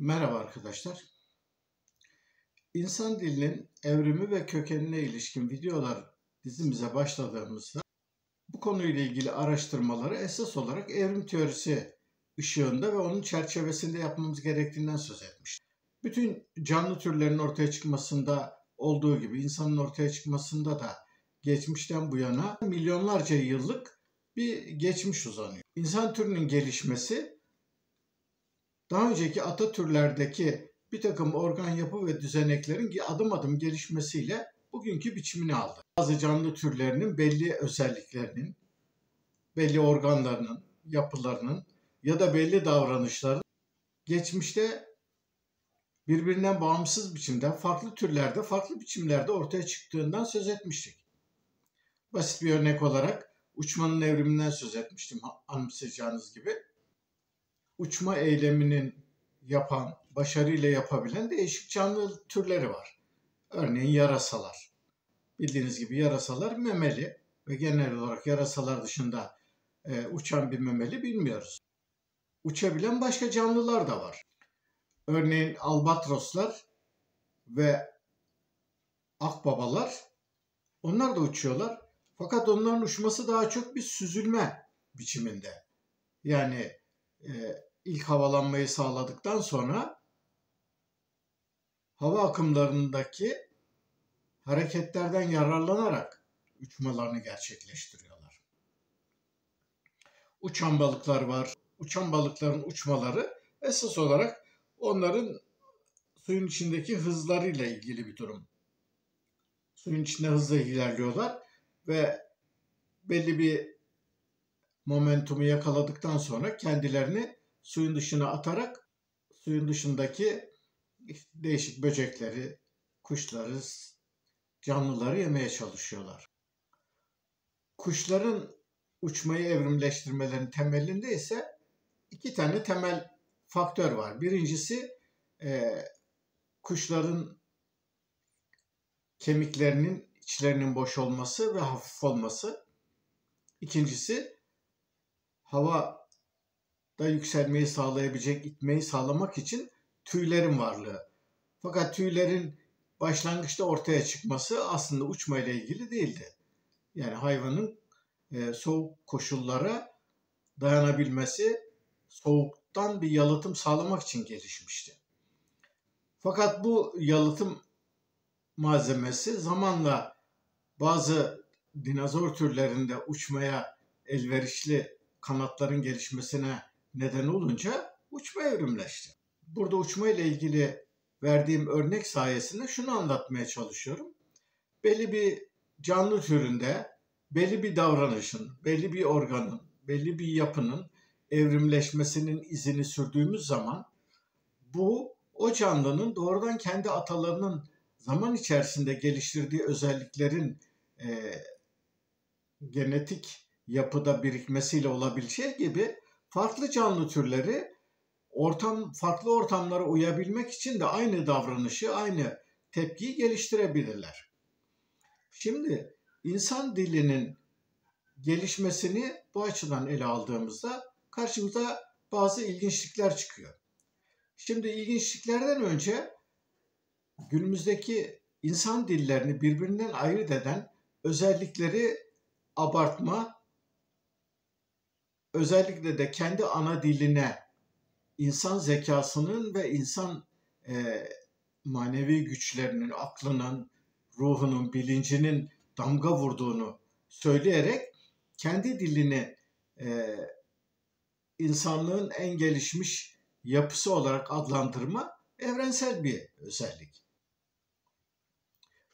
Merhaba arkadaşlar. İnsan dilinin evrimi ve kökenine ilişkin videolar dizimize başladığımızda bu konuyla ilgili araştırmaları esas olarak evrim teorisi ışığında ve onun çerçevesinde yapmamız gerektiğinden söz etmiştik. Bütün canlı türlerin ortaya çıkmasında olduğu gibi insanın ortaya çıkmasında da geçmişten bu yana milyonlarca yıllık bir geçmiş uzanıyor. İnsan türünün gelişmesi daha önceki ata türlerdeki bir takım organ yapı ve düzeneklerin adım adım gelişmesiyle bugünkü biçimini aldı. Bazı canlı türlerinin belli özelliklerinin, belli organlarının, yapılarının ya da belli davranışların geçmişte birbirinden bağımsız biçimde farklı türlerde, farklı biçimlerde ortaya çıktığından söz etmiştik. Basit bir örnek olarak uçmanın evriminden söz etmiştim anımsayacağınız gibi. Uçma eyleminin yapan, başarıyla yapabilen değişik canlı türleri var. Örneğin yarasalar. Bildiğiniz gibi yarasalar memeli ve genel olarak yarasalar dışında uçan bir memeli bilmiyoruz. Uçabilen başka canlılar da var. Örneğin albatroslar ve akbabalar, onlar da uçuyorlar. Fakat onların uçması daha çok bir süzülme biçiminde. Yani ilk havalanmayı sağladıktan sonra hava akımlarındaki hareketlerden yararlanarak uçmalarını gerçekleştiriyorlar. Uçan balıklar var. Uçan balıkların uçmaları esas olarak onların suyun içindeki hızlarıyla ilgili bir durum. Suyun içinde hızla ilerliyorlar ve belli bir momentumu yakaladıktan sonra kendilerini suyun dışına atarak suyun dışındaki değişik böcekleri, kuşları, canlıları yemeye çalışıyorlar. Kuşların uçmayı evrimleştirmelerinin temelinde ise iki tane temel faktör var. Birincisi kuşların kemiklerinin içlerinin boş olması ve hafif olması. İkincisi havada yükselmeyi sağlayabilecek, itmeyi sağlamak için tüylerin varlığı. Fakat tüylerin başlangıçta ortaya çıkması aslında uçmayla ilgili değildi. Yani hayvanın soğuk koşullara dayanabilmesi, soğuktan bir yalıtım sağlamak için gelişmişti. Fakat bu yalıtım malzemesi zamanla bazı dinozor türlerinde uçmaya elverişli kanatların gelişmesine neden olunca uçma evrimleşti. Burada uçma ile ilgili verdiğim örnek sayesinde şunu anlatmaya çalışıyorum. Belli bir canlı türünde belli bir davranışın, belli bir organın, belli bir yapının evrimleşmesinin izini sürdüğümüz zaman bu o canlının doğrudan kendi atalarının zaman içerisinde geliştirdiği özelliklerin genetik yapıda birikmesiyle olabileceği gibi farklı canlı türleri farklı ortamlara uyabilmek için de aynı davranışı, aynı tepkiyi geliştirebilirler. Şimdi insan dilinin gelişmesini bu açıdan ele aldığımızda karşımıza bazı ilginçlikler çıkıyor. Şimdi ilginçliklerden önce günümüzdeki insan dillerini birbirinden ayırt eden özellikleri abartma, özellikle de kendi ana diline insan zekasının ve insan manevi güçlerinin, aklının, ruhunun, bilincinin damga vurduğunu söyleyerek kendi dilini insanlığın en gelişmiş yapısı olarak adlandırma evrensel bir özellik.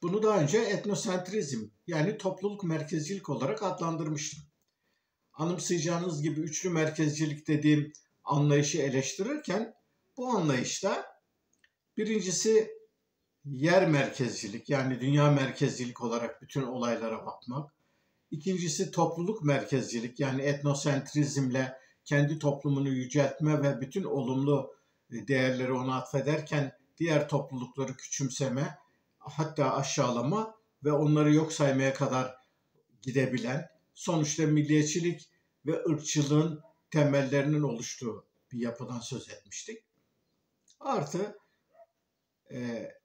Bunu daha önce etnosentrizm yani topluluk merkezcilik olarak adlandırmıştım. Anımsayacağınız gibi üçlü merkezcilik dediğim anlayışı eleştirirken bu anlayışta birincisi yer merkezcilik yani dünya merkezcilik olarak bütün olaylara bakmak. İkincisi topluluk merkezcilik yani etnosentrizmle kendi toplumunu yüceltme ve bütün olumlu değerleri ona atfederken diğer toplulukları küçümseme, hatta aşağılama ve onları yok saymaya kadar gidebilen, sonuçta milliyetçilik ve ırkçılığın temellerinin oluştuğu bir yapıdan söz etmiştik. Artı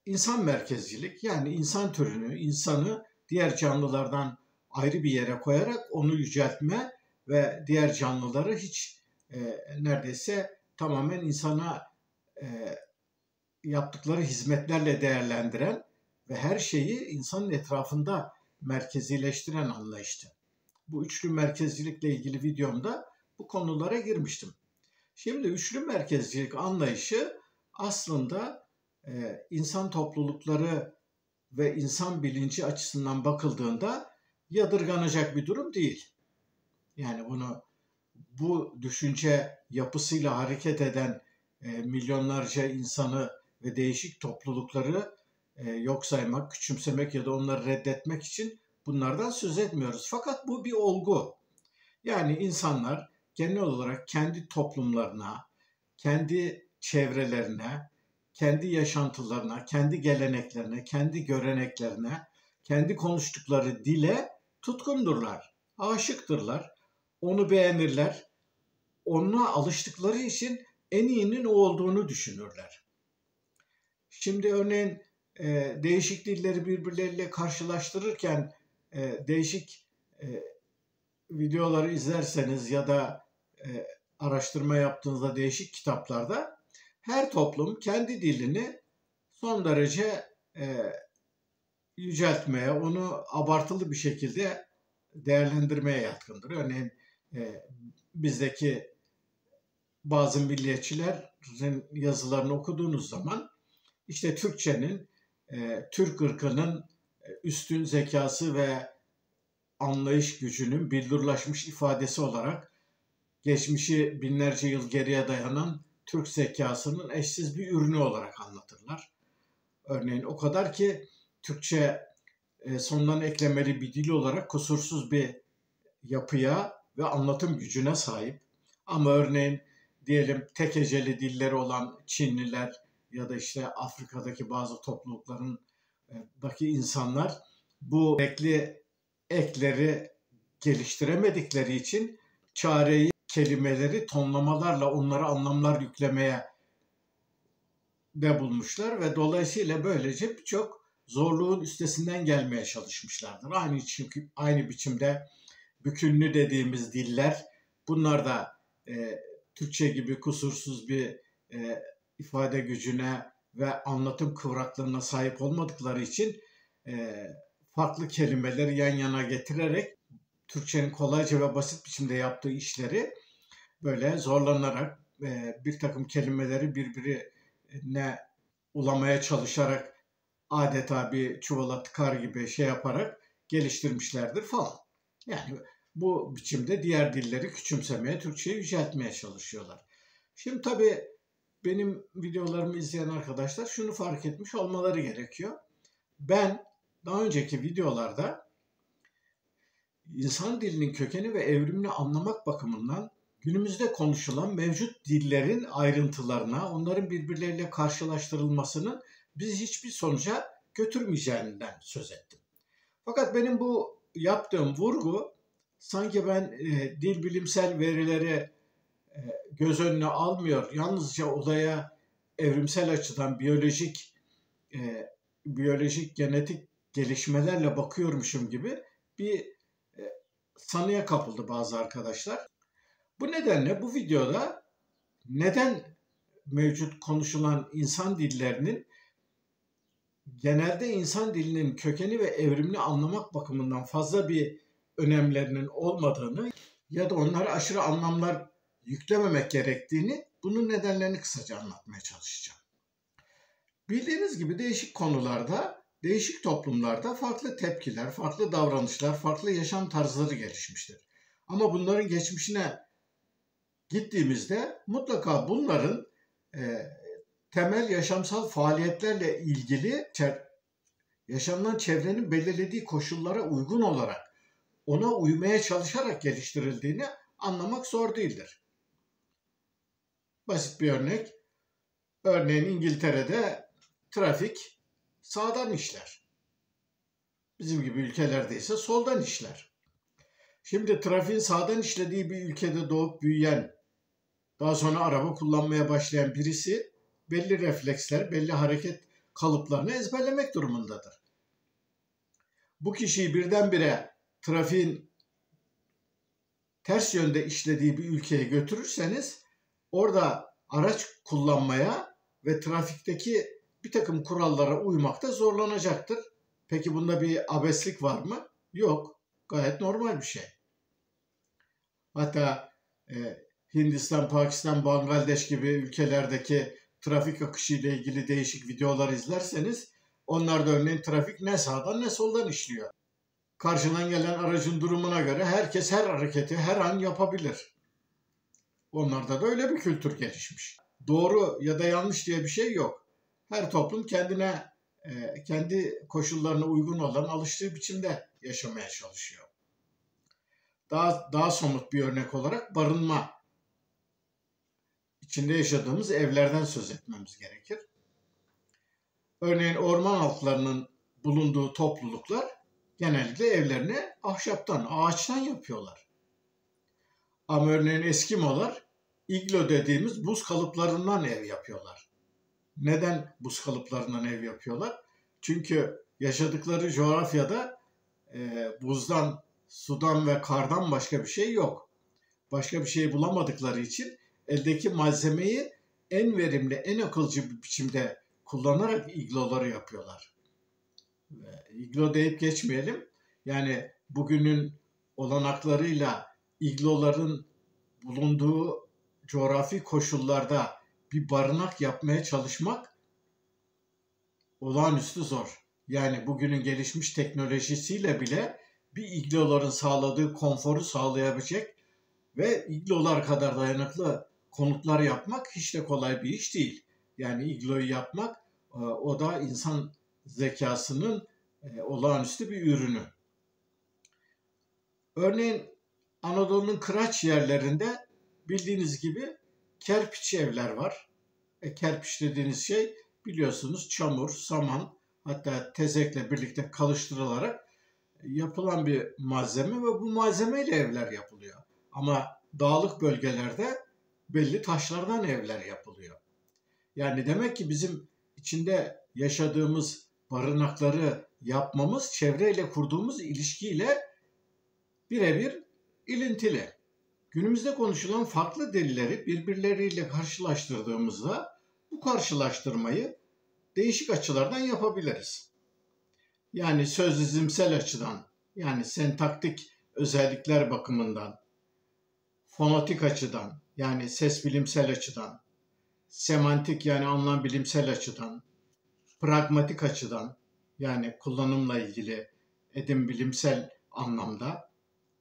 insan merkezcilik, yani insan türünü, insanı diğer canlılardan ayrı bir yere koyarak onu yüceltme ve diğer canlıları hiç neredeyse tamamen insana yaptıkları hizmetlerle değerlendiren ve her şeyi insanın etrafında merkezileştiren anlayıştı. Bu üçlü merkezcilikle ilgili videomda bu konulara girmiştim. Şimdi üçlü merkezcilik anlayışı aslında insan toplulukları ve insan bilinci açısından bakıldığında yadırganacak bir durum değil. Yani bu düşünce yapısıyla hareket eden milyonlarca insanı ve değişik toplulukları yok saymak, küçümsemek ya da onları reddetmek için bunlardan söz etmiyoruz. Fakat bu bir olgu. Yani insanlar genel olarak kendi toplumlarına, kendi çevrelerine, kendi yaşantılarına, kendi geleneklerine, kendi göreneklerine, kendi konuştukları dile tutkundurlar, aşıktırlar, onu beğenirler, ona alıştıkları için en iyinin o olduğunu düşünürler. Şimdi örneğin değişik dilleri birbirleriyle karşılaştırırken değişik videoları izlerseniz ya da araştırma yaptığınızda değişik kitaplarda her toplum kendi dilini son derece yüceltmeye, onu abartılı bir şekilde değerlendirmeye yatkındır. Örneğin bizdeki bazı milliyetçilerin yazılarını okuduğunuz zaman işte Türkçenin, Türk ırkının üstün zekası ve anlayış gücünün billurlaşmış ifadesi olarak geçmişi binlerce yıl geriye dayanan Türk zekasının eşsiz bir ürünü olarak anlatırlar. Örneğin o kadar ki Türkçe sondan eklemeli bir dil olarak kusursuz bir yapıya ve anlatım gücüne sahip. Ama örneğin diyelim tek heceli dilleri olan Çinliler ya da işte Afrika'daki bazı topluluklarındaki insanlar bu ekleri geliştiremedikleri için çareyi kelimeleri tonlamalarla onlara anlamlar yüklemeye de bulmuşlar ve dolayısıyla böylece birçok zorluğun üstesinden gelmeye çalışmışlardır. Aynı biçimde bükünlü dediğimiz diller, bunlar da Türkçe gibi kusursuz bir ifade gücüne ve anlatım kıvraklığına sahip olmadıkları için farklı kelimeleri yan yana getirerek Türkçenin kolayca ve basit biçimde yaptığı işleri böyle zorlanarak bir takım kelimeleri birbirine ulamaya çalışarak adeta bir çuvala tıkar gibi şey yaparak geliştirmişlerdir falan. Yani bu biçimde diğer dilleri küçümsemeye, Türkçeyi yüceltmeye çalışıyorlar. Şimdi tabii benim videolarımı izleyen arkadaşlar şunu fark etmiş olmaları gerekiyor. Ben daha önceki videolarda insan dilinin kökeni ve evrimini anlamak bakımından günümüzde konuşulan mevcut dillerin ayrıntılarına, onların birbirleriyle karşılaştırılmasının bizi hiçbir sonuca götürmeyeceğinden söz ettim. Fakat benim bu yaptığım vurgu sanki ben dil bilimsel verileri göz önüne almıyor, yalnızca olaya evrimsel açıdan biyolojik genetik gelişmelerle bakıyormuşum gibi bir sanıya kapıldı bazı arkadaşlar. Bu nedenle bu videoda neden mevcut konuşulan insan dillerinin genelde insan dilinin kökeni ve evrimini anlamak bakımından fazla bir önemlerinin olmadığını ya da onlara aşırı anlamlar yüklememek gerektiğini, bunun nedenlerini kısaca anlatmaya çalışacağım. Bildiğiniz gibi değişik konularda, değişik toplumlarda farklı tepkiler, farklı davranışlar, farklı yaşam tarzları gelişmiştir. Ama bunların geçmişine gittiğimizde mutlaka bunların temel yaşamsal faaliyetlerle ilgili yaşanılan çevrenin belirlediği koşullara uygun olarak ona uymaya çalışarak geliştirildiğini anlamak zor değildir. Basit bir örnek. Örneğin İngiltere'de trafik sağdan işler. Bizim gibi ülkelerde ise soldan işler. Şimdi trafiğin sağdan işlediği bir ülkede doğup büyüyen, daha sonra araba kullanmaya başlayan birisi belli refleksler, belli hareket kalıplarını ezberlemek durumundadır. Bu kişiyi birdenbire trafiğin ters yönde işlediği bir ülkeye götürürseniz orada araç kullanmaya ve trafikteki bir takım kurallara uymakta zorlanacaktır. Peki bunda bir abeslik var mı? Yok. Gayet normal bir şey. Hatta Hindistan, Pakistan, Bangladeş gibi ülkelerdeki trafik akışı ile ilgili değişik videolar izlerseniz onlarda örneğin trafik ne sağdan ne soldan işliyor. Karşıdan gelen aracın durumuna göre herkes her hareketi her an yapabilir. Onlarda da öyle bir kültür gelişmiş. Doğru ya da yanlış diye bir şey yok. Her toplum kendine, kendi koşullarına uygun olan alıştığı biçimde yaşamaya çalışıyor. Daha somut bir örnek olarak barınma. İçinde yaşadığımız evlerden söz etmemiz gerekir. Örneğin orman halklarının bulunduğu topluluklar genellikle evlerini ahşaptan, ağaçtan yapıyorlar. Ama örneğin Eskimolar iglo dediğimiz buz kalıplarından ev yapıyorlar. Neden buz kalıplarından ev yapıyorlar? Çünkü yaşadıkları coğrafyada buzdan, sudan ve kardan başka bir şey yok. Başka bir şey bulamadıkları için eldeki malzemeyi en verimli, en akılcı bir biçimde kullanarak igloları yapıyorlar. İglo deyip geçmeyelim. Yani bugünün olanaklarıyla igloların bulunduğu coğrafi koşullarda bir barınak yapmaya çalışmak olağanüstü zor. Yani bugünün gelişmiş teknolojisiyle bile bir igloların sağladığı konforu sağlayabilecek ve iglolar kadar dayanıklı konutlar yapmak hiç de kolay bir iş değil. Yani igloyu yapmak o da insan zekasının olağanüstü bir ürünü. Örneğin Anadolu'nun kıraç yerlerinde bildiğiniz gibi kerpiç evler var. Kerpiç dediğiniz şey biliyorsunuz çamur, saman hatta tezekle birlikte karıştırılarak yapılan bir malzeme ve bu malzemeyle evler yapılıyor. Ama dağlık bölgelerde belli taşlardan evler yapılıyor. Yani demek ki bizim içinde yaşadığımız barınakları yapmamız çevreyle kurduğumuz ilişkiyle birebir ilintili. Günümüzde konuşulan farklı dilleri birbirleriyle karşılaştırdığımızda bu karşılaştırmayı değişik açılardan yapabiliriz. Yani söz dizimsel açıdan, yani sentaktik özellikler bakımından, fonetik açıdan, yani ses bilimsel açıdan, semantik yani anlam bilimsel açıdan, pragmatik açıdan yani kullanımla ilgili edim bilimsel anlamda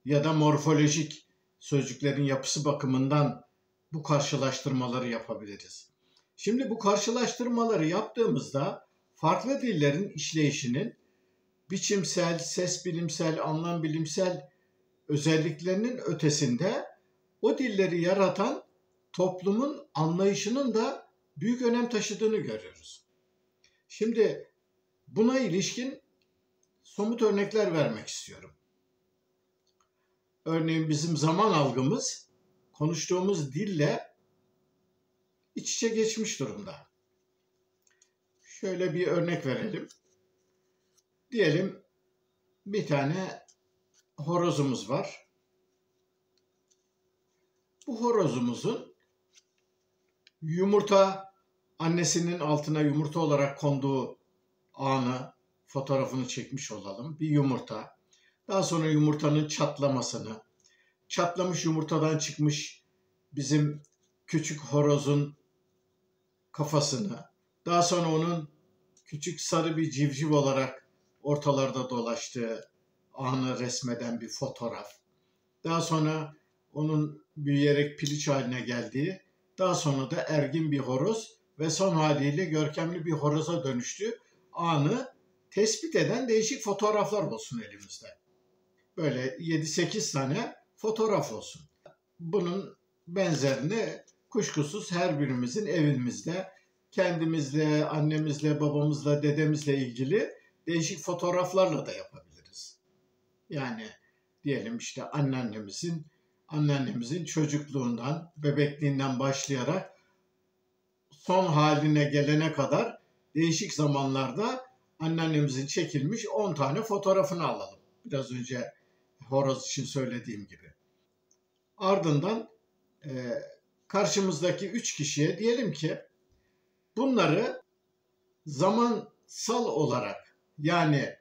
ya da morfolojik sözcüklerin yapısı bakımından bu karşılaştırmaları yapabiliriz. Şimdi bu karşılaştırmaları yaptığımızda farklı dillerin işleyişinin biçimsel, ses bilimsel, anlam bilimsel özelliklerinin ötesinde o dilleri yaratan toplumun anlayışının da büyük önem taşıdığını görüyoruz. Şimdi buna ilişkin somut örnekler vermek istiyorum. Örneğin bizim zaman algımız konuştuğumuz dille iç içe geçmiş durumda. Şöyle bir örnek verelim. Diyelim bir tane horozumuz var. Bu horozumuzun yumurta, annesinin altına yumurta olarak konduğu anı, fotoğrafını çekmiş olalım. Bir yumurta. Daha sonra yumurtanın çatlamasını, çatlamış yumurtadan çıkmış bizim küçük horozun kafasını, daha sonra onun küçük sarı bir civciv olarak ortalarda dolaştığı anı resmeden bir fotoğraf. Daha sonra onun büyüyerek piliç haline geldiği, daha sonra da ergin bir horoz ve son haliyle görkemli bir horoza dönüştüğü anı tespit eden değişik fotoğraflar olsun elimizde. Böyle 7-8 tane fotoğraf olsun. Bunun benzerini kuşkusuz her birimizin evimizde kendimizle, annemizle, babamızla, dedemizle ilgili değişik fotoğraflarla da yapabiliriz. Yani diyelim işte anneannemizin çocukluğundan, bebekliğinden başlayarak son haline gelene kadar değişik zamanlarda anneannemizin çekilmiş 10 tane fotoğrafını alalım. Biraz önce horoz için söylediğim gibi. Ardından karşımızdaki 3 kişiye diyelim ki bunları zamansal olarak, yani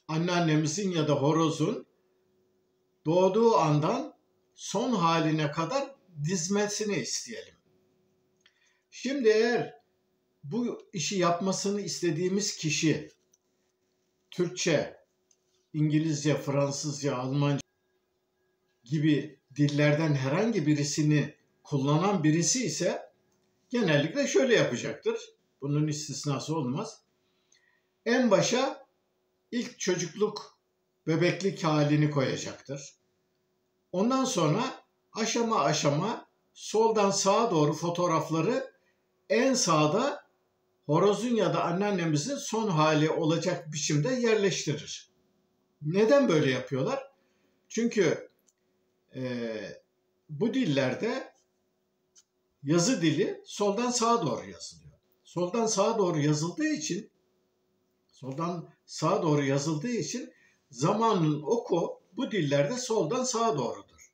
anneannemizin ya da horozun doğduğu andan son haline kadar dizmesini isteyelim. Şimdi eğer bu işi yapmasını istediğimiz kişi Türkçe, İngilizce, Fransızca, Almanca gibi dillerden herhangi birisini kullanan birisi ise genellikle şöyle yapacaktır. Bunun istisnası olmaz. En başa ilk çocukluk, bebeklik halini koyacaktır. Ondan sonra aşama aşama soldan sağa doğru fotoğrafları en sağda horozun ya da anneannemizin son hali olacak biçimde yerleştirir. Neden böyle yapıyorlar? Çünkü bu dillerde yazı dili soldan sağa doğru yazılıyor. Soldan sağa doğru yazıldığı için zamanın oku bu dillerde soldan sağa doğrudur.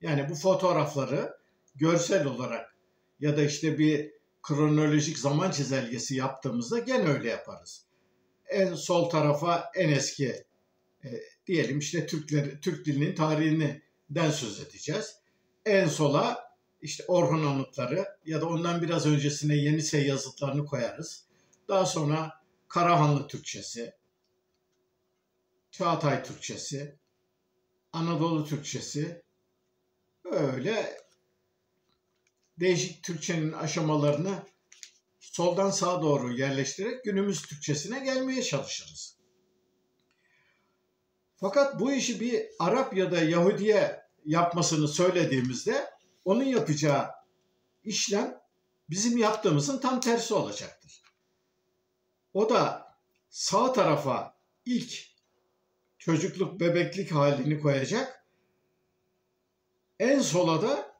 Yani bu fotoğrafları görsel olarak ya da işte bir kronolojik zaman çizelgesi yaptığımızda gene öyle yaparız. En sol tarafa en eski diyelim işte Türk dilinin tarihinden söz edeceğiz. En sola işte Orhun Anıtları ya da ondan biraz öncesine Yenisey yazıtlarını koyarız. Daha sonra Karahanlı Türkçesi, Çağatay Türkçesi, Anadolu Türkçesi, öyle değişik Türkçenin aşamalarını soldan sağa doğru yerleştirerek günümüz Türkçesine gelmeye çalışırız. Fakat bu işi bir Arap ya da Yahudi'ye yapmasını söylediğimizde onun yapacağı işlem bizim yaptığımızın tam tersi olacaktır. O da sağ tarafa ilk çocukluk, bebeklik halini koyacak. En sola da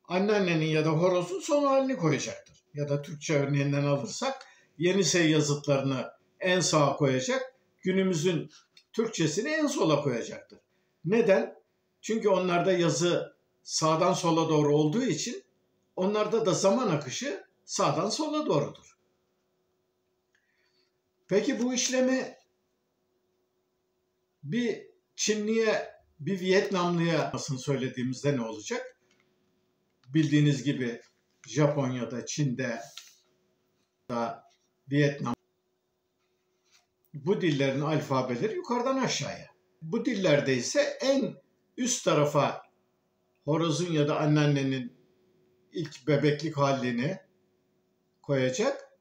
anneannenin ya da horozun son halini koyacaktır. Ya da Türkçe örneğinden alırsak Yenisey yazıtlarını en sağa koyacak, günümüzün Türkçesini en sola koyacaktır. Neden? Çünkü onlarda yazı sağdan sola doğru olduğu için onlarda da zaman akışı sağdan sola doğrudur. Peki bu işlemi bir Çinliye, bir Vietnamlıya yapmasını söylediğimizde ne olacak? Bildiğiniz gibi Japonya'da, Çin'de, da Vietnam bu dillerin alfabeleri yukarıdan aşağıya. Bu dillerde ise en üst tarafa horozun ya da anneannenin ilk bebeklik halini koyacak.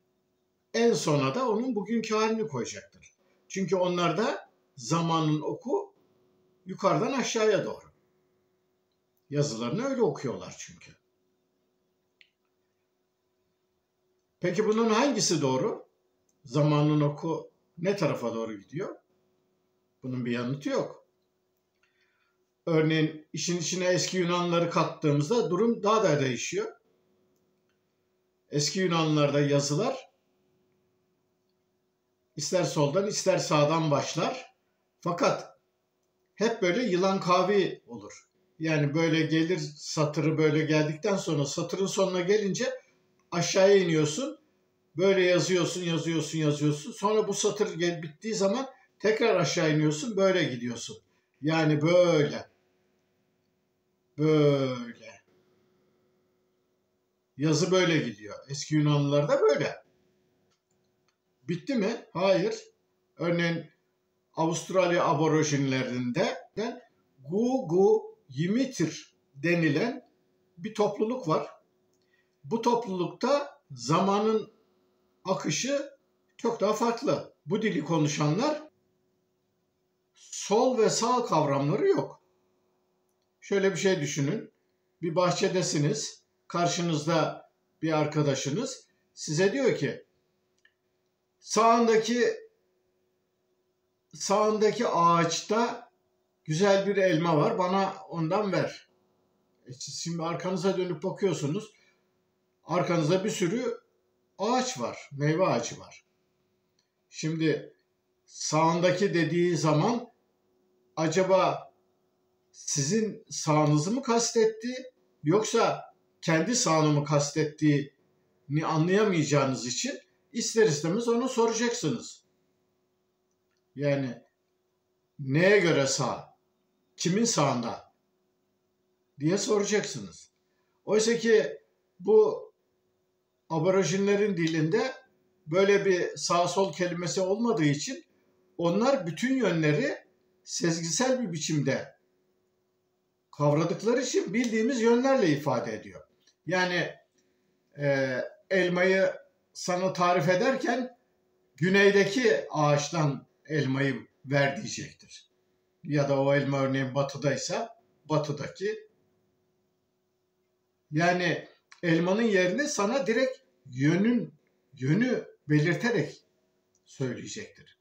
En sona da onun bugünkü halini koyacaktır. Çünkü onlarda zamanın oku yukarıdan aşağıya doğru. Yazılarını öyle okuyorlar çünkü. Peki bunun hangisi doğru? Zamanın oku ne tarafa doğru gidiyor? Bunun bir yanıtı yok. Örneğin işin içine eski Yunanlıları kattığımızda durum daha da değişiyor. Eski Yunanlılarda yazılar ister soldan ister sağdan başlar. Fakat hep böyle yılan kavi olur. Yani böyle gelir, satırı böyle geldikten sonra satırın sonuna gelince aşağıya iniyorsun. Böyle yazıyorsun. Sonra bu satır bittiği zaman tekrar aşağı iniyorsun. Böyle gidiyorsun. Yani böyle. Yazı böyle gidiyor. Eski Yunanlılarda böyle. Bitti mi? Hayır. Örneğin Avustralya aborjinlerinde Gugu Yimitir denilen bir topluluk var. Bu toplulukta zamanın akışı çok daha farklı. Bu dili konuşanlar sol ve sağ kavramları yok. Şöyle bir şey düşünün. Bir bahçedesiniz. Karşınızda bir arkadaşınız size diyor ki sağındaki ağaçta güzel bir elma var. Bana ondan ver. Siz şimdi arkanıza dönüp bakıyorsunuz. Arkanızda bir sürü ağaç var, meyve ağacı var. Şimdi sağındaki dediği zaman acaba sizin sağınızı mı kastetti yoksa kendi sağını mı kastettiğini anlayamayacağınız için ister istemez onu soracaksınız. Yani neye göre sağ, kimin sağında diye soracaksınız. Oysa ki bu aborjinlerin dilinde böyle bir sağ sol kelimesi olmadığı için onlar bütün yönleri sezgisel bir biçimde kavradıkları için bildiğimiz yönlerle ifade ediyor. Yani elmayı sana tarif ederken güneydeki ağaçtan elmayı ver diyecektir. Ya da o elma örneğin batıdaysa batıdaki. Yani elmanın yerini sana direkt yönü belirterek söyleyecektir.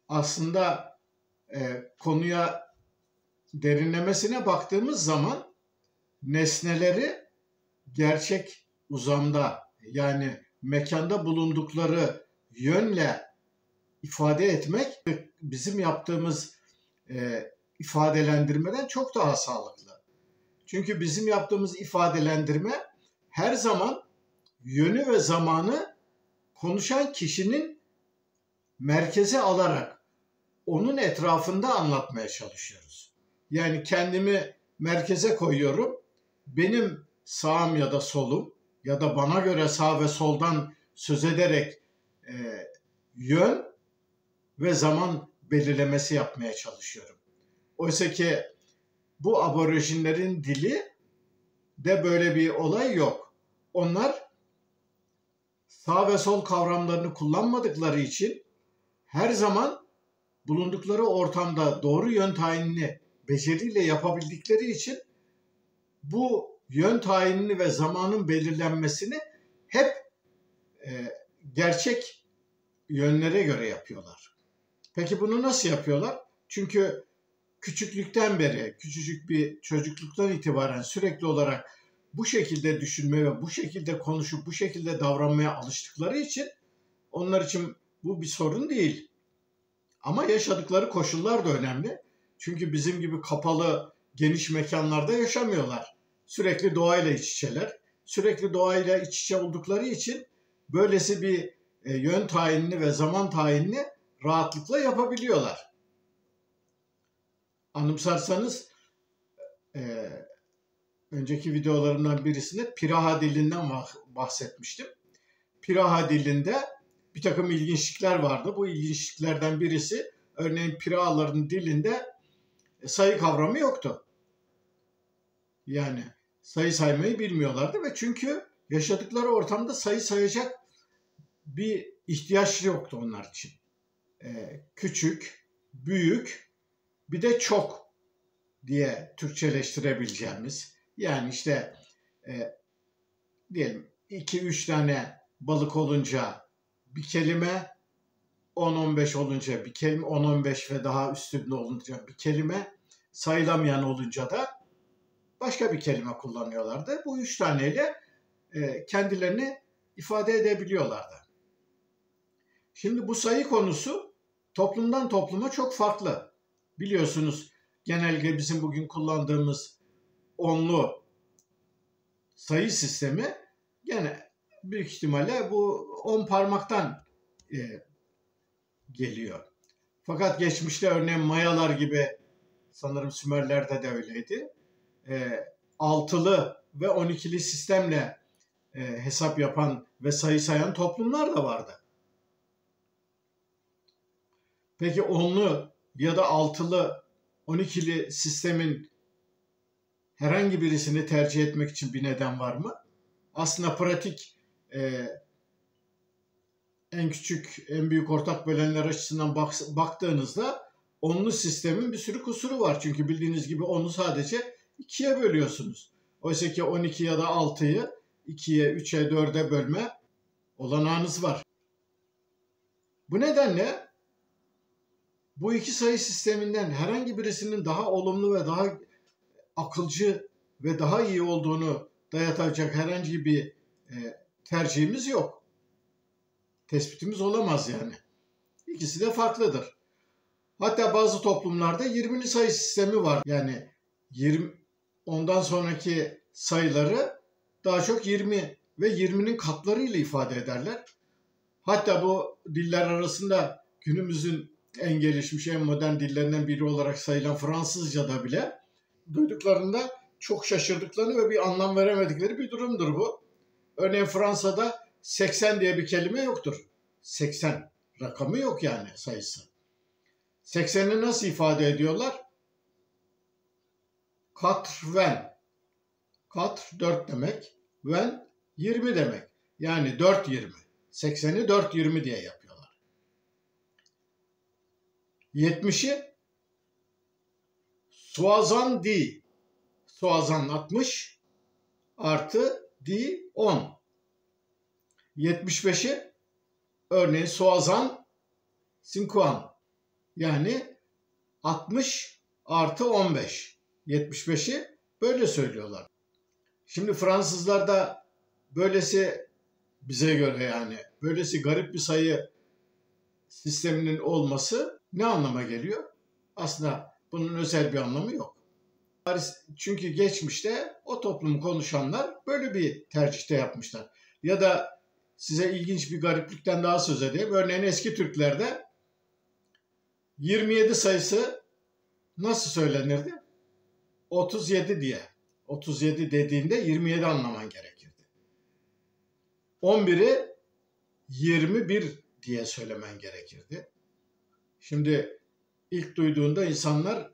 Aslında konuya derinlemesine baktığımız zaman nesneleri gerçek uzamda yani mekanda bulundukları yönle ifade etmek bizim yaptığımız ifadelendirmeden çok daha sağlıklı. Çünkü bizim yaptığımız ifadelendirme her zaman yönü ve zamanı konuşan kişinin merkeze alarak onun etrafında anlatmaya çalışıyoruz. Yani kendimi merkeze koyuyorum. Benim sağım ya da solum ya da bana göre sağ ve soldan söz ederek yön ve zaman belirlemesi yapmaya çalışıyorum. Oysa ki bu aborjinlerin dili de böyle bir olay yok. Onlar sağ ve sol kavramlarını kullanmadıkları için her zaman bulundukları ortamda doğru yön tayinini beceriyle yapabildikleri için bu yön tayinini ve zamanın belirlenmesini hep gerçek yönlere göre yapıyorlar. Peki bunu nasıl yapıyorlar? Çünkü küçüklükten beri, küçücük bir çocukluktan itibaren sürekli olarak bu şekilde düşünme ve bu şekilde konuşup bu şekilde davranmaya alıştıkları için onlar için bu bir sorun değil. Ama yaşadıkları koşullar da önemli. Çünkü bizim gibi kapalı, geniş mekanlarda yaşamıyorlar. Sürekli doğayla iç içeler. Sürekli doğayla iç içe oldukları için böylesi bir yön tayinini ve zaman tayinini rahatlıkla yapabiliyorlar. Anımsarsanız önceki videolarımdan birisinde Piraha dilinden bahsetmiştim. Piraha dilinde bir takım ilginçlikler vardı. Bu ilginçliklerden birisi örneğin Pirahaların dilinde sayı kavramı yoktu. Yani sayı saymayı bilmiyorlardı ve çünkü yaşadıkları ortamda sayı sayacak bir ihtiyaç yoktu onlar için. Küçük, büyük, bir de çok diye Türkçeleştirebileceğimiz. Yani işte diyelim 2-3 tane balık olunca bir kelime, 10-15 olunca bir kelime, 10-15 ve daha üstünde olunca bir kelime, sayılamayan olunca da başka bir kelime kullanıyorlardı. Bu 3 taneyle kendilerini ifade edebiliyorlardı. Şimdi bu sayı konusu toplumdan topluma çok farklı. Biliyorsunuz genellikle bizim bugün kullandığımız onlu sayı sistemi gene büyük ihtimalle bu 10 parmaktan geliyor. Fakat geçmişte örneğin Mayalar gibi, sanırım Sümerler'de de öyleydi, altılı ve 12'li sistemle hesap yapan ve sayı sayan toplumlar da vardı. Peki onlu ya da altılı, 12'li sistemin herhangi birisini tercih etmek için bir neden var mı? Aslında pratik en küçük, en büyük ortak bölenler açısından baktığınızda onlu sistemin bir sürü kusuru var. Çünkü bildiğiniz gibi onu sadece 2'ye bölüyorsunuz. Oysa ki 12 ya da 6'yı 2'ye, 3'e, 4'e bölme olanağınız var. Bu nedenle bu iki sayı sisteminden herhangi birisinin daha olumlu ve daha akılcı ve daha iyi olduğunu dayatacak herhangi bir tercihimiz yok. Tespitimiz olamaz yani. İkisi de farklıdır. Hatta bazı toplumlarda 20'li sayı sistemi var. Yani 20, ondan sonraki sayıları daha çok 20 ve 20'nin katlarıyla ifade ederler. Hatta bu diller arasında günümüzün en gelişmiş, en modern dillerinden biri olarak sayılan Fransızca'da bile duyduklarında çok şaşırdıklarını ve bir anlam veremedikleri bir durumdur bu. Örneğin Fransa'da 80 diye bir kelime yoktur. 80 rakamı yok yani, sayısı. 80'i nasıl ifade ediyorlar? Quatre-vingts. Quatre 4 demek. Vingt 20 demek. Yani 4-20. 80'i 4-20 diye yapıyorlar. 70'i soixante-dix. Soixante 60 artı dix 10. 75'i örneğin soixante cinquante. Yani 60 artı 15. 75'i böyle söylüyorlar. Şimdi Fransızlar da böylesi, bize göre yani böylesi garip bir sayı sisteminin olması ne anlama geliyor? Aslında bunun özel bir anlamı yok. Çünkü geçmişte o toplumu konuşanlar böyle bir tercihte yapmışlar. Ya da size ilginç bir gariplikten daha söz edeyim. Örneğin eski Türklerde 27 sayısı nasıl söylenirdi? 37 diye. 37 dediğinde 27 anlaman gerekirdi. 11'i 21 diye söylemen gerekirdi. Şimdi ilk duyduğunda insanlar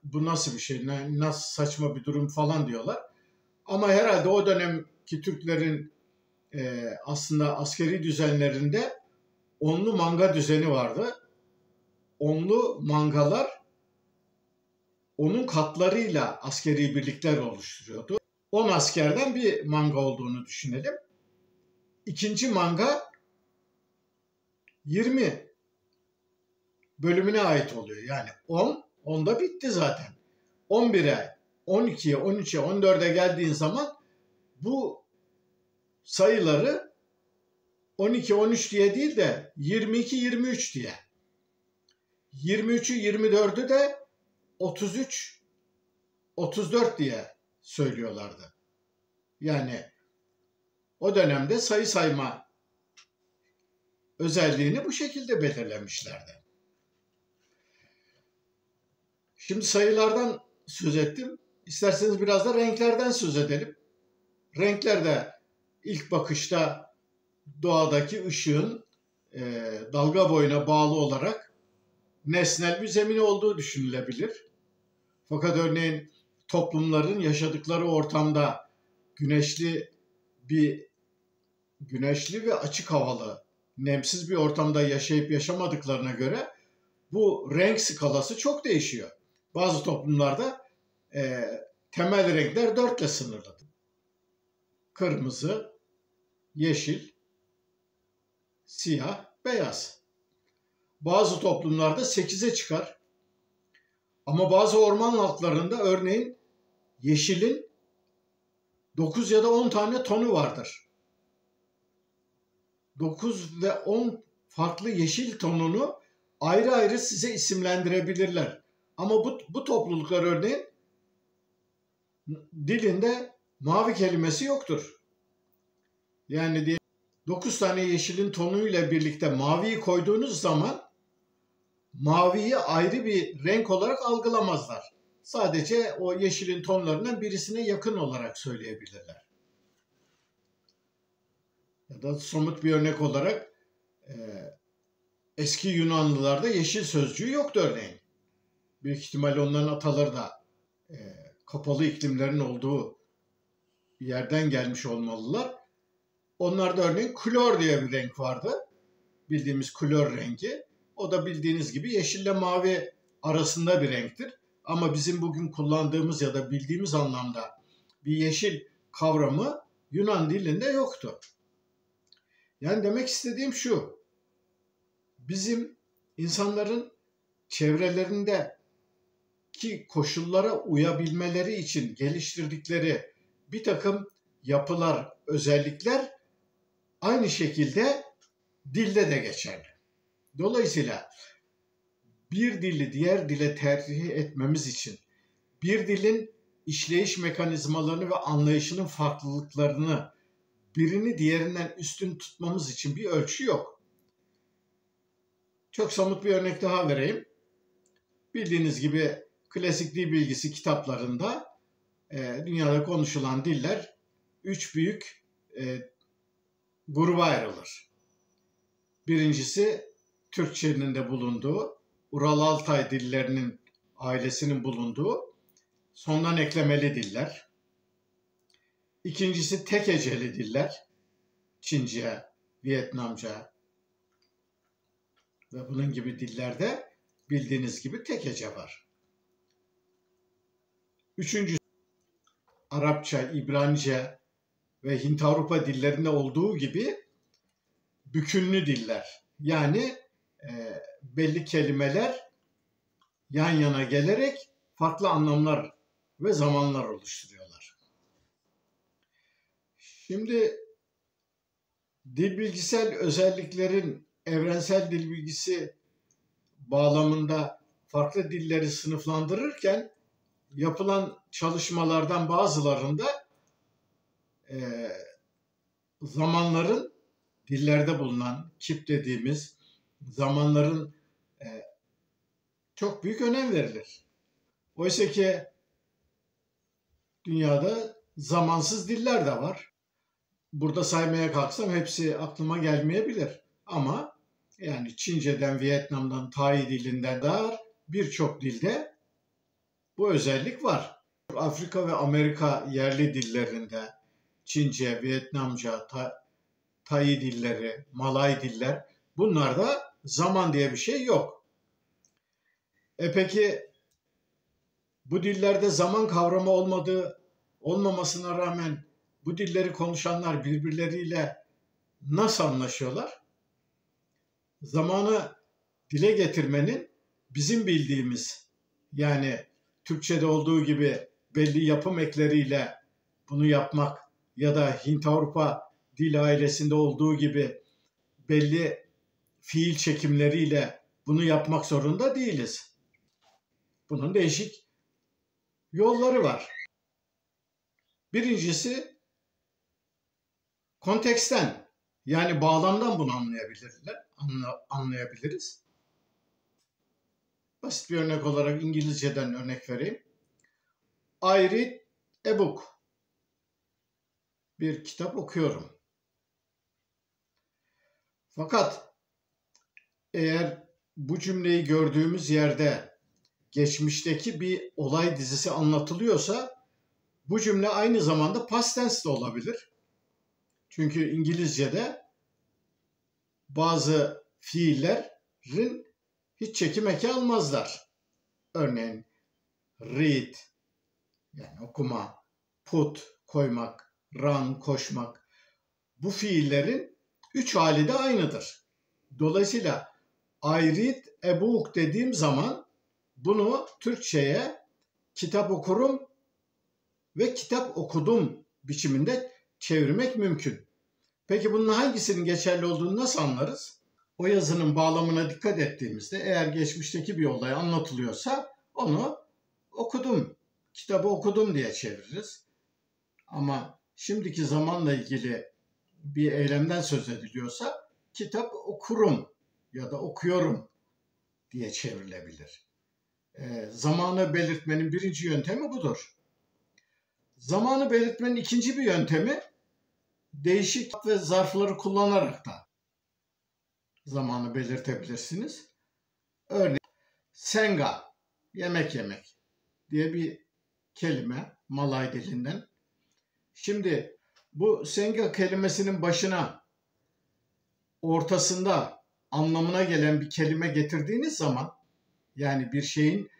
bu nasıl bir şey, nasıl saçma bir durum falan diyorlar. Ama herhalde o dönemki Türklerin aslında askeri düzenlerinde onlu manga düzeni vardı. Onlu mangalar onun katlarıyla askeri birlikler oluşturuyordu. 10 askerden bir manga olduğunu düşünelim. İkinci manga 20 bölümüne ait oluyor. Yani 10'da bitti zaten. 11'e, 12'ye, 13'e, 14'e geldiğin zaman bu sayıları 12, 13 diye değil de 22, 23 diye. 23'ü, 24'ü de 33, 34 diye söylüyorlardı. Yani o dönemde sayı sayma özelliğini bu şekilde belirlemişlerdi. Şimdi sayılardan söz ettim. İsterseniz biraz da renklerden söz edelim. Renkler de ilk bakışta doğadaki ışığın dalga boyuna bağlı olarak nesnel bir zemin olduğu düşünülebilir. Fakat örneğin toplumların yaşadıkları ortamda güneşli ve açık havalı, nemsiz bir ortamda yaşayıp yaşamadıklarına göre bu renk skalası çok değişiyor. Bazı toplumlarda temel renkler 4 ile sınırlı. Kırmızı, yeşil, siyah, beyaz. Bazı toplumlarda 8'e çıkar. Ama bazı orman halklarında örneğin yeşilin 9 ya da 10 tane tonu vardır. 9 ve 10 farklı yeşil tonunu ayrı ayrı size isimlendirebilirler. Ama bu topluluklar örneğin dilinde mavi kelimesi yoktur. Yani 9 tane yeşilin tonuyla birlikte maviyi koyduğunuz zaman maviyi ayrı bir renk olarak algılamazlar. Sadece o yeşilin tonlarından birisine yakın olarak söyleyebilirler. Ya da somut bir örnek olarak eski Yunanlılarda yeşil sözcüğü yoktu örneğin. Büyük ihtimalle onların ataları da kapalı iklimlerin olduğu yerden gelmiş olmalılar. Onlarda örneğin klor diye bir renk vardı. Bildiğimiz klor rengi. O da bildiğiniz gibi yeşille mavi arasında bir renktir. Ama bizim bugün kullandığımız ya da bildiğimiz anlamda bir yeşil kavramı Yunan dilinde yoktu. Yani demek istediğim şu. Bizim insanların çevrelerindeki koşullara uyabilmeleri için geliştirdikleri bir takım yapılar, özellikler aynı şekilde dilde de geçerli. Dolayısıyla bir dili diğer dile tercih etmemiz için bir dilin işleyiş mekanizmalarını ve anlayışının farklılıklarını birini diğerinden üstün tutmamız için bir ölçü yok. Çok somut bir örnek daha vereyim. Bildiğiniz gibi klasik dil bilgisi kitaplarında dünyada konuşulan diller 3 büyük gruba ayrılır. Birincisi Türkçenin de bulunduğu, Ural-Altay dillerinin ailesinin bulunduğu sondan eklemeli diller. İkincisi tek heceli diller, Çince, Vietnamca ve bunun gibi dillerde bildiğiniz gibi tek hece var. Üçüncüsü Arapça, İbranice ve Hint-Avrupa dillerinde olduğu gibi bükünlü diller. Yani belli kelimeler yan yana gelerek farklı anlamlar ve zamanlar oluşturuyorlar. Şimdi dil bilgisel özelliklerin evrensel dil bilgisi bağlamında farklı dilleri sınıflandırırken yapılan çalışmalardan bazılarında zamanların dillerde bulunan kip dediğimiz zamanların çok büyük önem verilir. Oysa ki dünyada zamansız diller de var. Burada saymaya kalksam hepsi aklıma gelmeyebilir. Ama yani Çince'den, Vietnam'dan, Tai dilinden daha birçok dilde bu özellik var. Afrika ve Amerika yerli dillerinde Çince, Vietnamca, Tai dilleri, Malay diller bunlarda zaman diye bir şey yok. Peki bu dillerde zaman kavramı olmamasına rağmen bu dilleri konuşanlar birbirleriyle nasıl anlaşıyorlar? Zamanı dile getirmenin bizim bildiğimiz, yani Türkçe'de olduğu gibi belli yapım ekleriyle bunu yapmak ya da Hint-Avrupa dil ailesinde olduğu gibi belli fiil çekimleriyle bunu yapmak zorunda değiliz. Bunun değişik yolları var. Birincisi konteksten, yani bağlamdan bunu anlayabiliriz. Basit bir örnek olarak İngilizceden örnek vereyim. I read a book. Bir kitap okuyorum. Fakat eğer bu cümleyi gördüğümüz yerde geçmişteki bir olay dizisi anlatılıyorsa bu cümle aynı zamanda past tense de olabilir. Çünkü İngilizce'de bazı fiillerin hiç çekim eki almazlar. Örneğin read, yani okuma, put, koymak, run, koşmak. Bu fiillerin 3 hali de aynıdır. Dolayısıyla I read a book dediğim zaman bunu Türkçe'ye kitap okurum ve kitap okudum biçiminde çevirmek mümkün. Peki bunun hangisinin geçerli olduğunu nasıl anlarız? O yazının bağlamına dikkat ettiğimizde eğer geçmişteki bir olay anlatılıyorsa onu okudum, kitabı okudum diye çeviririz. Ama şimdiki zamanla ilgili bir eylemden söz ediliyorsa kitap okurum ya da okuyorum diye çevrilebilir. Zamanı belirtmenin birinci yöntemi budur. Zamanı belirtmenin ikinci bir yöntemi değişik ve zarfları kullanarak da zamanı belirtebilirsiniz. Örneğin senga, yemek yemek diye bir kelime Malay dilinden. Şimdi bu senga kelimesinin başına, ortasında anlamına gelen bir kelime getirdiğiniz zaman, yani bir şeyin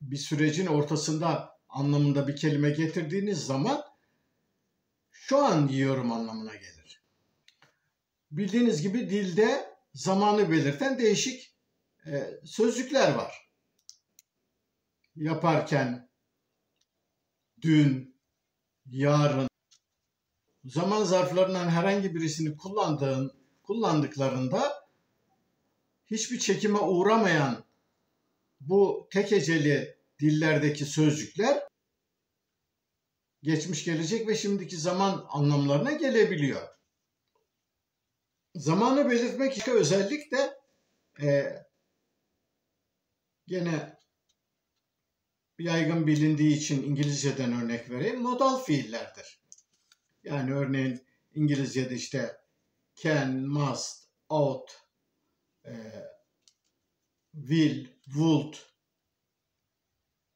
bir sürecin ortasında anlamında bir kelime getirdiğiniz zaman şu an yiyorum anlamına gelir. Bildiğiniz gibi dilde zamanı belirten değişik sözcükler var. Yaparken, dün, yarın, zaman zarflarından herhangi birisini kullandıklarında hiçbir çekime uğramayan bu tek heceli dillerdeki sözcükler geçmiş, gelecek ve şimdiki zaman anlamlarına gelebiliyor. Zamanı belirtmek için özellik de gene yaygın bilindiği için İngilizceden örnek vereyim. Modal fiillerdir. Yani örneğin İngilizce'de işte can, must, ought, will, would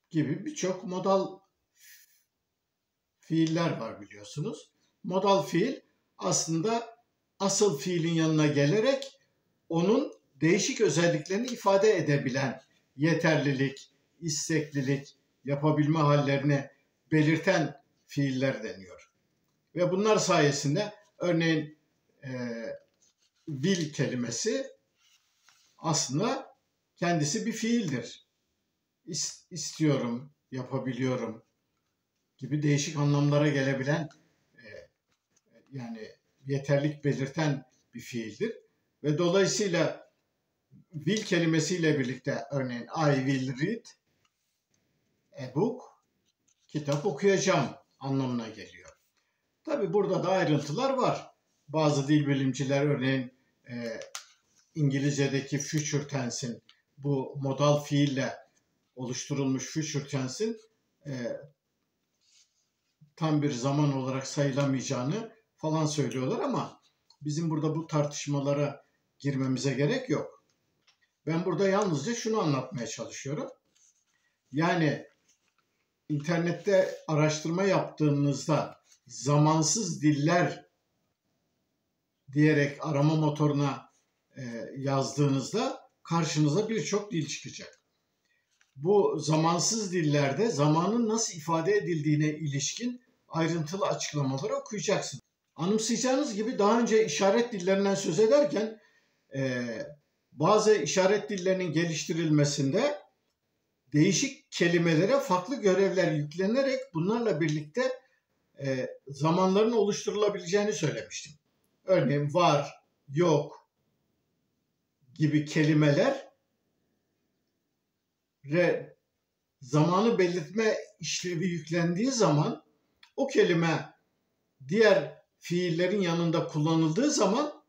gibi birçok modal fiiller var biliyorsunuz. Modal fiil aslında asıl fiilin yanına gelerek onun değişik özelliklerini ifade edebilen, yeterlilik, isteklilik, yapabilme hallerini belirten fiiller deniyor. Ve bunlar sayesinde örneğin will kelimesi aslında kendisi bir fiildir. İstiyorum, yapabiliyorum gibi değişik anlamlara gelebilen yani yeterlik belirten bir fiildir. Ve dolayısıyla will kelimesiyle birlikte örneğin I will read a book, kitap okuyacağım anlamına geliyor. Tabi burada da ayrıntılar var. Bazı dil bilimciler örneğin İngilizce'deki future tense'in, bu modal fiille oluşturulmuş future tense'in tam bir zaman olarak sayılamayacağını falan söylüyorlar ama bizim burada bu tartışmalara girmemize gerek yok. Ben burada yalnızca şunu anlatmaya çalışıyorum. Yani internette araştırma yaptığınızda zamansız diller diyerek arama motoruna yazdığınızda karşınıza birçok dil çıkacak. Bu zamansız dillerde zamanın nasıl ifade edildiğine ilişkin ayrıntılı açıklamaları okuyacaksınız. Anımsayacağınız gibi daha önce işaret dillerinden söz ederken bazı işaret dillerinin geliştirilmesinde değişik kelimelere farklı görevler yüklenerek bunlarla birlikte zamanların oluşturulabileceğini söylemiştim. Örneğin var, yok gibi kelimeler zamanı belirtme işlevi yüklendiği zaman o kelime diğer fiillerin yanında kullanıldığı zaman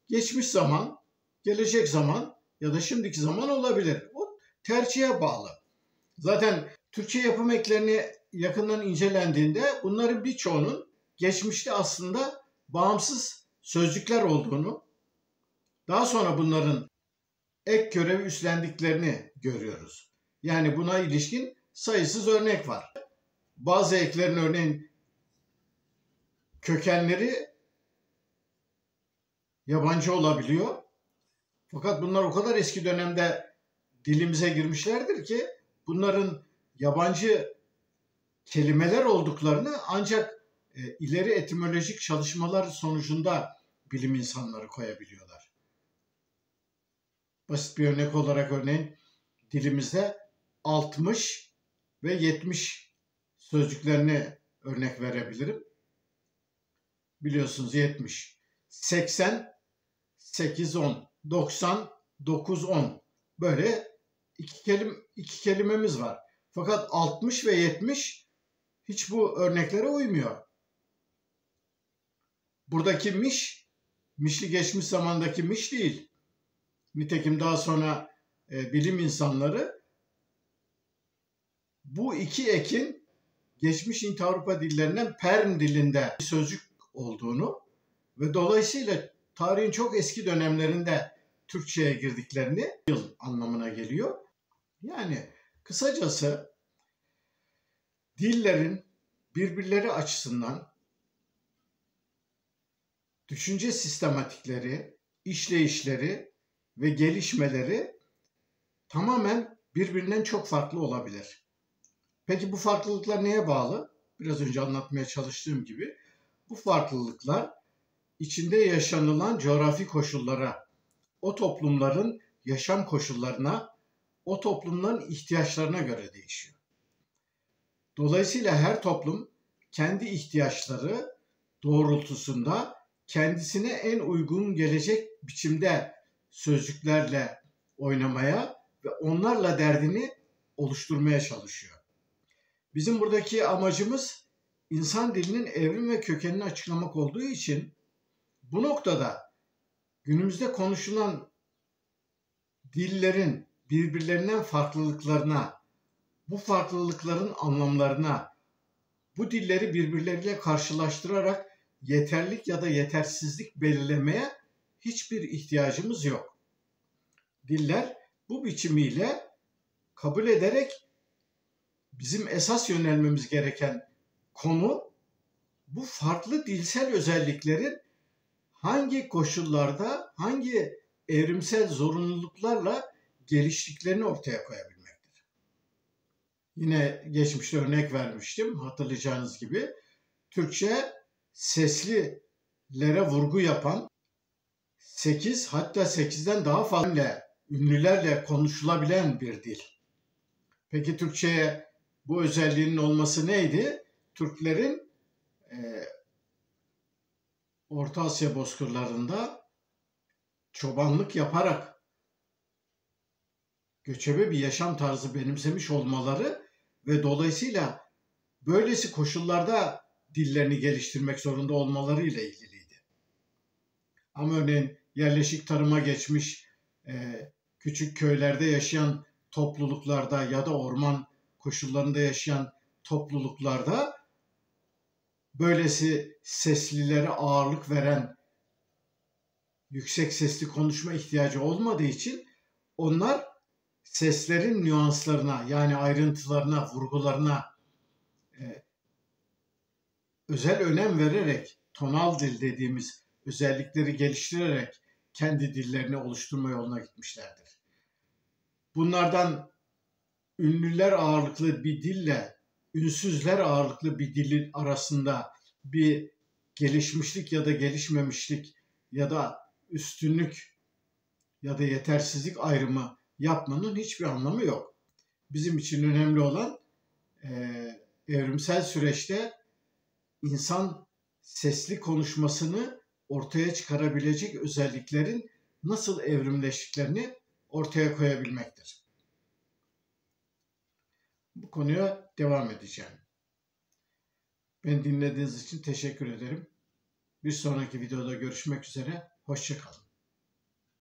geçmiş zaman, gelecek zaman ya da şimdiki zaman olabilir. O tercihe bağlı. Zaten Türkçe yapım eklerini yakından incelendiğinde bunların birçoğunun geçmişte aslında bağımsız sözcükler olduğunu, daha sonra bunların ek görevi üstlendiklerini görüyoruz. Yani buna ilişkin sayısız örnek var. Bazı eklerin örneğin kökenleri yabancı olabiliyor. Fakat bunlar o kadar eski dönemde dilimize girmişlerdir ki bunların yabancı kelimeler olduklarını ancak ileri etimolojik çalışmalar sonucunda bilim insanları koyabiliyorlar. Basit bir örnek olarak örneğin dilimizde 60 ve 70 sözcüklerini örnek verebilirim. Biliyorsunuz 70, 80, 8, 10, 90, 9, 10 böyle iki kelimemiz var. Fakat 60 ve 70 hiç bu örneklere uymuyor. Buradaki mişli geçmiş zamandaki miş değil. Nitekim daha sonra bilim insanları bu iki ekin geçmiş Hint-Avrupa dillerinden Perm dilinde bir sözcük olduğunu ve dolayısıyla tarihin çok eski dönemlerinde Türkçe'ye girdiklerini yıl anlamına geliyor. Yani kısacası dillerin birbirleri açısından düşünce sistematikleri, işleyişleri ve gelişmeleri tamamen birbirinden çok farklı olabilir. Peki bu farklılıklar neye bağlı? Biraz önce anlatmaya çalıştığım gibi bu farklılıklar içinde yaşanılan coğrafi koşullara, o toplumların yaşam koşullarına, o toplumların ihtiyaçlarına göre değişiyor. Dolayısıyla her toplum kendi ihtiyaçları doğrultusunda kendisine en uygun gelecek biçimde sözcüklerle oynamaya ve onlarla derdini oluşturmaya çalışıyor. Bizim buradaki amacımız insan dilinin evrim ve kökenini açıklamak olduğu için bu noktada günümüzde konuşulan dillerin birbirlerinden farklılıklarına, bu farklılıkların anlamlarına, bu dilleri birbirleriyle karşılaştırarak yeterlik ya da yetersizlik belirlemeye hiçbir ihtiyacımız yok. Diller bu biçimiyle kabul ederek bizim esas yönelmemiz gereken konu bu farklı dilsel özelliklerin hangi koşullarda, hangi evrimsel zorunluluklarla geliştiklerini ortaya koyabilmektir. Yine geçmişte örnek vermiştim hatırlayacağınız gibi. Türkçe seslilere vurgu yapan 8 hatta 8'den daha fazla ünlülerle konuşulabilen bir dil. Peki Türkçe'ye bu özelliğinin olması neydi? Türklerin Orta Asya bozkırlarında çobanlık yaparak göçebe bir yaşam tarzı benimsemiş olmaları ve dolayısıyla böylesi koşullarda dillerini geliştirmek zorunda olmaları ile ilgiliydi. Ama örneğin yerleşik tarıma geçmiş küçük köylerde yaşayan topluluklarda ya da orman koşullarında yaşayan topluluklarda böylesi seslilere ağırlık veren yüksek sesli konuşma ihtiyacı olmadığı için onlar seslerin nüanslarına yani ayrıntılarına, vurgularına özel önem vererek tonal dil dediğimiz özellikleri geliştirerek kendi dillerini oluşturma yoluna gitmişlerdir. Bunlardan ünlüler ağırlıklı bir dille ünsüzler ağırlıklı bir dilin arasında bir gelişmişlik ya da gelişmemişlik ya da üstünlük ya da yetersizlik ayrımı yapmanın hiçbir anlamı yok. Bizim için önemli olan evrimsel süreçte insan sesli konuşmasını ortaya çıkarabilecek özelliklerin nasıl evrimleştiklerini ortaya koyabilmektir. Bu konuya devam edeceğim. Beni dinlediğiniz için teşekkür ederim. Bir sonraki videoda görüşmek üzere. Hoşça kalın.